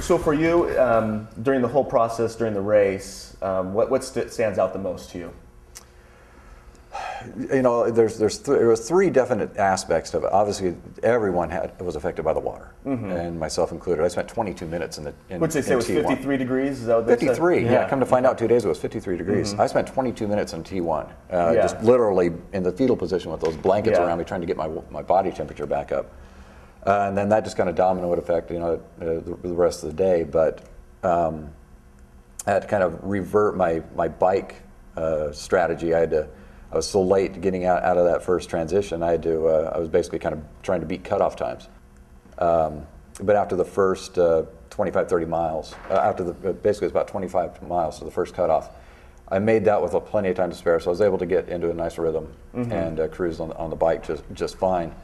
So for you, during the whole process, during the race, what stands out the most to you? You know, there was three definite aspects of it. Obviously, everyone was affected by the water, and myself included. I spent 22 minutes in the What'd they say, it was T1. 53 degrees? Is that what they 53, said? yeah. Come to find out 2 days ago, it was 53 degrees. I spent 22 minutes in T1, just literally in the fetal position with those blankets around me, trying to get my body temperature back up. And then that just kind of dominoed effect, you know, the rest of the day. But I had to kind of revert my bike strategy. I was so late getting out of that first transition. I was basically kind of trying to beat cutoff times. But after the first 25, 30 miles, basically it's about 25 miles to the first cutoff, I made that with plenty of time to spare, so I was able to get into a nice rhythm and cruise on the bike just fine.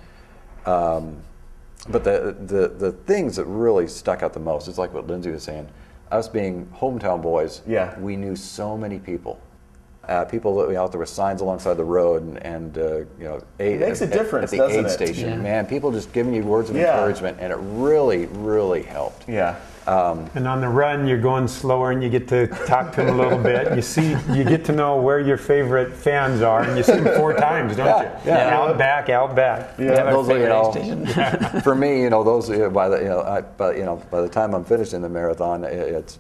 But the things that really stuck out the most, it's like what Lindsey was saying, us being hometown boys, we knew so many people. People that out there with signs alongside the road and you know, it makes a difference at the aid it? station. Man, people just giving you words of encouragement, and it really, really helped. And on the run, you're going slower, and you get to talk to them a little bit. You get to know where your favorite fans are, and you see them 4 times, don't you? Out back. Those are, you know, for me, you know, those by the time I'm finished in the marathon, it's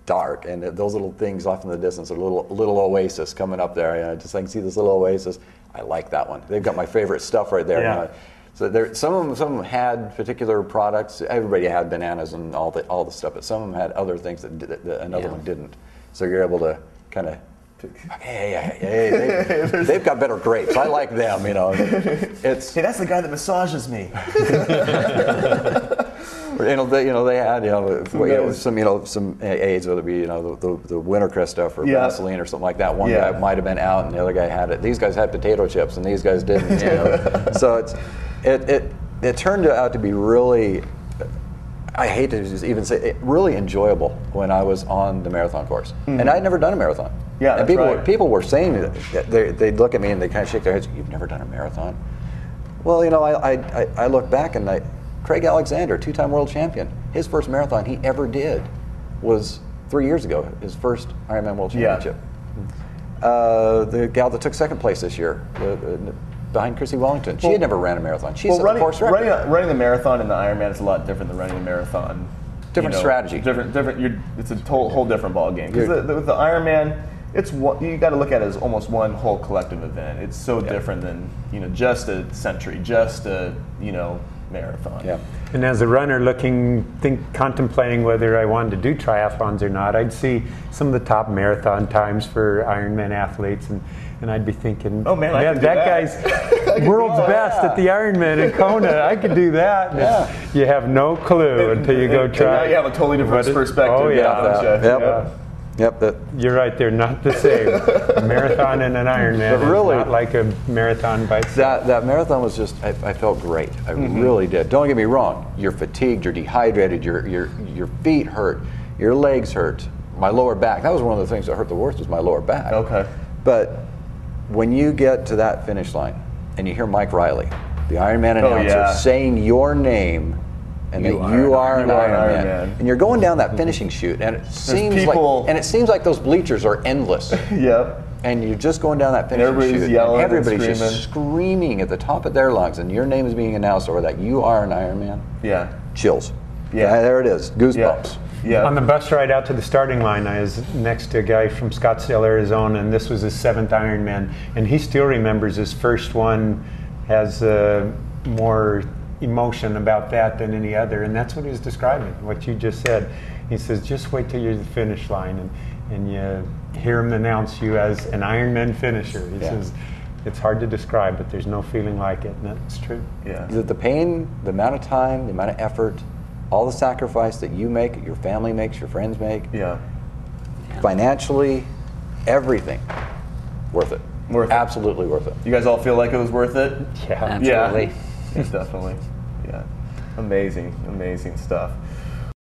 dark, and those little things off in the distance, a little oasis coming up there. You know, just I can see this little oasis. I like that one. They've got my favorite stuff right there. You know? So some of them had particular products. Everybody had bananas and all the stuff, but some of them had other things that another one didn't. So you're able to kind of, hey, they've got better grapes. I like them. You know, hey, that's the guy that massages me. They had some aids, whether it be the Wintercrest stuff or Vaseline or something like that. One guy might have been out, and the other guy had it. These guys had potato chips, and these guys didn't. You know? So it turned out to be really, I hate to even say it, really enjoyable when I was on the marathon course, and I'd never done a marathon. And people were saying that they'd look at me and they kind of shake their heads. You've never done a marathon? Well, you know, I look back and Craig Alexander, 2-time world champion, his first marathon he ever did was 3 years ago, his first Ironman World Championship. The gal that took second place this year, behind Chrissy Wellington, she had never ran a marathon. She set the course record. Running the marathon in the Ironman is a lot different than running a marathon. Different strategy. Different. It's a whole different ball game. Because with the Ironman, you got to look at it as almost one whole collective event. It's so different than just a century, just a marathon. And as a runner contemplating whether I wanted to do triathlons or not, I'd see some of the top marathon times for Ironman athletes, and I'd be thinking, oh man, that guy's world's best at the Ironman in Kona. I could do that. You have no clue until you go try. Now you have a totally different perspective. You're right, they're not the same. A marathon and an Ironman is not like a marathon by itself. That marathon was just, I felt great. I really did. Don't get me wrong. You're fatigued, you're dehydrated, your feet hurt, your legs hurt, my lower back. That was one of the things that hurt the worst was my lower back. Okay. But when you get to that finish line and you hear Mike Riley, the Ironman announcer, saying your name, and that you are an Ironman, and you're going down that finishing chute, and it seems like those bleachers are endless. And you're just going down that finishing chute, and everybody's just screaming at the top of their lungs, and your name is being announced, or that you are an Ironman. Chills. There it is. Goosebumps. On the bus ride out to the starting line, I was next to a guy from Scottsdale, Arizona, and this was his 7th Ironman, and he still remembers his first one, has more emotion about that than any other, and that's what he was describing, what you just said. He says, just wait till you're at the finish line and you hear him announce you as an Ironman finisher. He says, it's hard to describe, but there's no feeling like it, and that's true. The pain, the amount of time, the amount of effort, all the sacrifice that you make, your family makes, your friends make, financially, everything, worth it. Absolutely worth it. You guys all feel like it was worth it? Absolutely. Definitely. Amazing stuff.